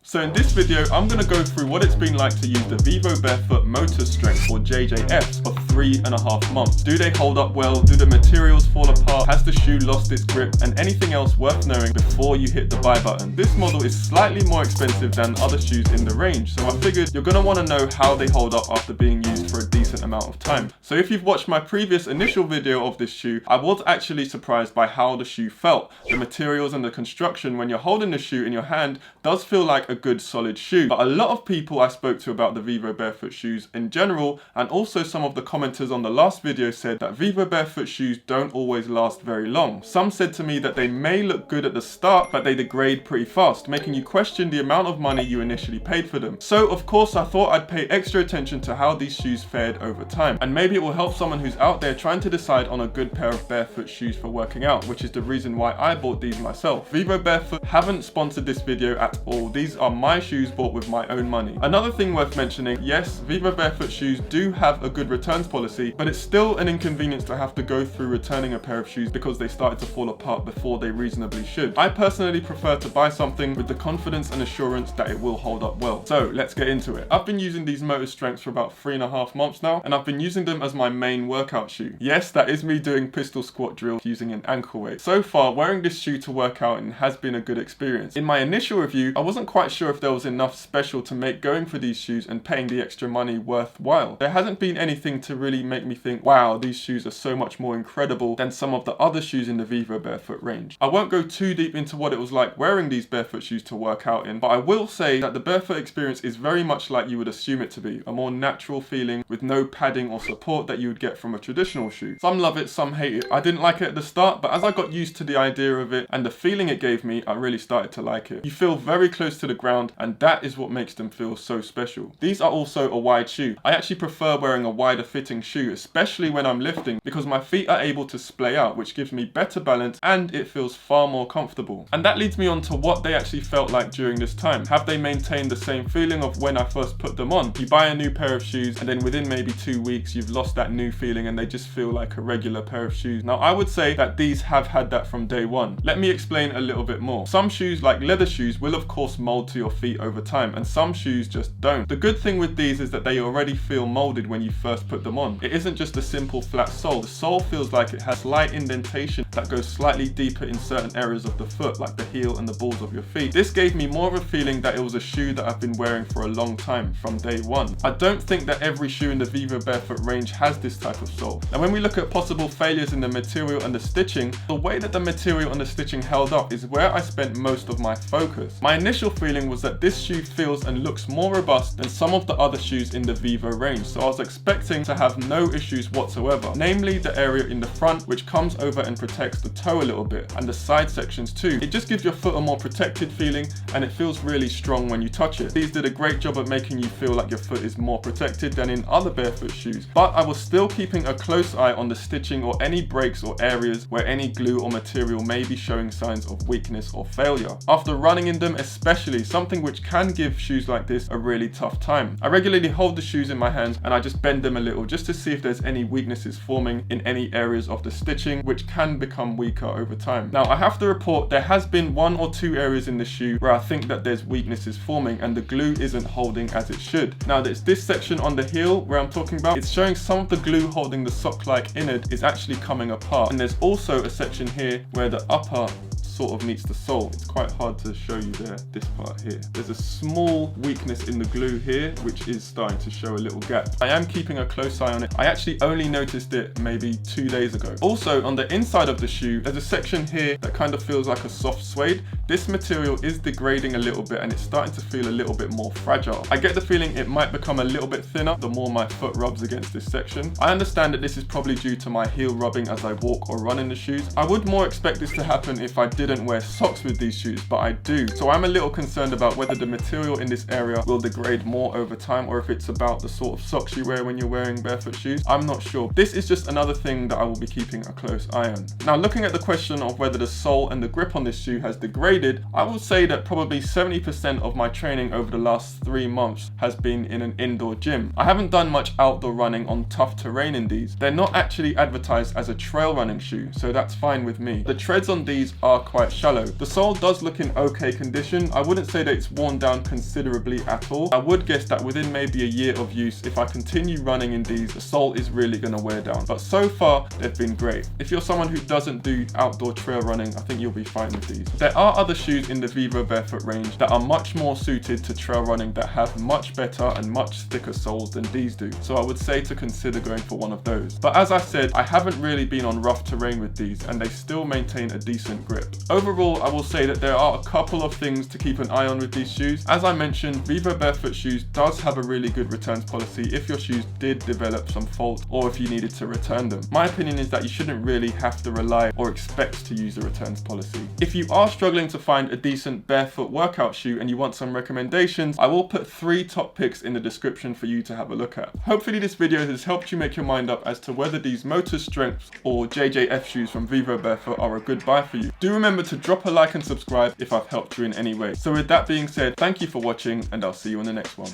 So in this video, I'm going to go through what it's been like to use the Vivo Barefoot Motor Strength or JJFs for 3.5 months. Do they hold up well? Do the materials fall apart? Has the shoe lost its grip? And anything else worth knowing before you hit the buy button. This model is slightly more expensive than other shoes in the range, so I figured you're going to want to know how they hold up after being used for a decent amount of time. So if you've watched my previous initial video of this shoe, I was actually surprised by how the shoe felt. The materials and the construction when you're holding the shoe in your hand does feel like a good solid shoe. But a lot of people I spoke to about the Vivo Barefoot shoes in general, and also some of the commenters on the last video, said that Vivo Barefoot shoes don't always last very long. Some said to me that they may look good at the start, but they degrade pretty fast, making you question the amount of money you initially paid for them. So of course I thought I'd pay extra attention to how these shoes fared over time, and maybe it will help someone who's out there trying to decide on a good pair of barefoot shoes for working out, which is the reason why I bought these myself. Vivo Barefoot haven't sponsored this video at all. These are my shoes bought with my own money. Another thing worth mentioning, yes, Vivo Barefoot shoes do have a good returns policy, but it's still an inconvenience to have to go through returning a pair of shoes because they started to fall apart before they reasonably should. I personally prefer to buy something with the confidence and assurance that it will hold up well. So let's get into it. I've been using these Motor Strengths for about 3.5 months now, and I've been using them as my main workout shoe. Yes, that is me doing pistol squat drills using an ankle weight. So far, wearing this shoe to work out in has been a good experience. In my initial review, I wasn't quite sure if there was enough special to make going for these shoes and paying the extra money worthwhile. There hasn't been anything to really make me think, wow, these shoes are so much more incredible than some of the other shoes in the Vivo Barefoot range. I won't go too deep into what it was like wearing these barefoot shoes to work out in, but I will say that the barefoot experience is very much like you would assume it to be, a more natural feeling with no padding or support that you would get from a traditional shoe. Some love it, some hate it. I didn't like it at the start, but as I got used to the idea of it and the feeling it gave me, I really started to like it. You feel very close to the ground, and that is what makes them feel so special. These are also a wide shoe. I actually prefer wearing a wider fitting shoe, especially when I'm lifting, because my feet are able to splay out, which gives me better balance and it feels far more comfortable. And that leads me on to what they actually felt like during this time. Have they maintained the same feeling of when I first put them on? You buy a new pair of shoes and then within maybe 2 weeks you've lost that new feeling and they just feel like a regular pair of shoes. Now I would say that these have had that from day one. Let me explain a little bit more. Some shoes, like leather shoes, will of course mold to your feet over time, and some shoes just don't. The good thing with these is that they already feel molded when you first put them on. It isn't just a simple flat sole. The sole feels like it has slight indentation that goes slightly deeper in certain areas of the foot, like the heel and the balls of your feet. This gave me more of a feeling that it was a shoe that I've been wearing for a long time, from day one. I don't think that every shoe in the Vivo Barefoot range has this type of sole. Now when we look at possible failures in the material and the stitching, the way that the material and the stitching held up is where I spent most of my focus. My initial feeling was that this shoe feels and looks more robust than some of the other shoes in the Vivo range, so I was expecting to have no issues whatsoever, namely the area in the front which comes over and protects the toe a little bit, and the side sections too. It just gives your foot a more protected feeling and it feels really strong when you touch it. These did a great job at making you feel like your foot is more protected than in other barefoot shoes, but I was still keeping a close eye on the stitching or any breaks or areas where any glue or material may be showing signs of weakness or failure. After running in them especially, something which can give shoes like this a really tough time. I regularly hold the shoes in my hands and I just bend them a little just to see if there's any weaknesses forming in any areas of the stitching, which can become weaker over time. Now I have to report there has been 1 or 2 areas in the shoe where I think that there's weaknesses forming and the glue isn't holding as it should. Now there's this section on the heel where I'm talking about. It's showing some of the glue holding the sock-like innard is actually coming apart, and there's also a section here where the upper sort of meets the sole. It's quite hard to show you there, this part here. There's a small weakness in the glue here, which is starting to show a little gap. I am keeping a close eye on it. I actually only noticed it maybe 2 days ago. Also, on the inside of the shoe, there's a section here that kind of feels like a soft suede. This material is degrading a little bit and it's starting to feel a little bit more fragile. I get the feeling it might become a little bit thinner the more my foot rubs against this section. I understand that this is probably due to my heel rubbing as I walk or run in the shoes. I would more expect this to happen if I didn't wear socks with these shoes, but I do. So I'm a little concerned about whether the material in this area will degrade more over time or if it's about the sort of socks you wear when you're wearing barefoot shoes. I'm not sure. This is just another thing that I will be keeping a close eye on. Now looking at the question of whether the sole and the grip on this shoe has degraded, I will say that probably 70% of my training over the last 3 months has been in an indoor gym. I haven't done much outdoor running on tough terrain in these. They're not actually advertised as a trail running shoe, so that's fine with me. The treads on these are quite shallow. The sole does look in okay condition. I wouldn't say that it's worn down considerably at all. I would guess that within maybe a year of use, if I continue running in these, the sole is really going to wear down. But so far, they've been great. If you're someone who doesn't do outdoor trail running, I think you'll be fine with these. There are other shoes in the Vivo Barefoot range that are much more suited to trail running, that have much better and much thicker soles than these do. So I would say to consider going for one of those. But as I said, I haven't really been on rough terrain with these, and they still maintain a decent grip. Overall, I will say that there are a couple of things to keep an eye on with these shoes. As I mentioned, Vivo Barefoot shoes does have a really good returns policy if your shoes did develop some fault or if you needed to return them. My opinion is that you shouldn't really have to rely or expect to use a returns policy. If you are struggling to find a decent barefoot workout shoe and you want some recommendations, I will put 3 top picks in the description for you to have a look at. Hopefully this video has helped you make your mind up as to whether these Motor Strength or JJF shoes from Vivo Barefoot are a good buy for you. Do remember to drop a like and subscribe if I've helped you in any way. So with that being said, thank you for watching, and I'll see you in the next one.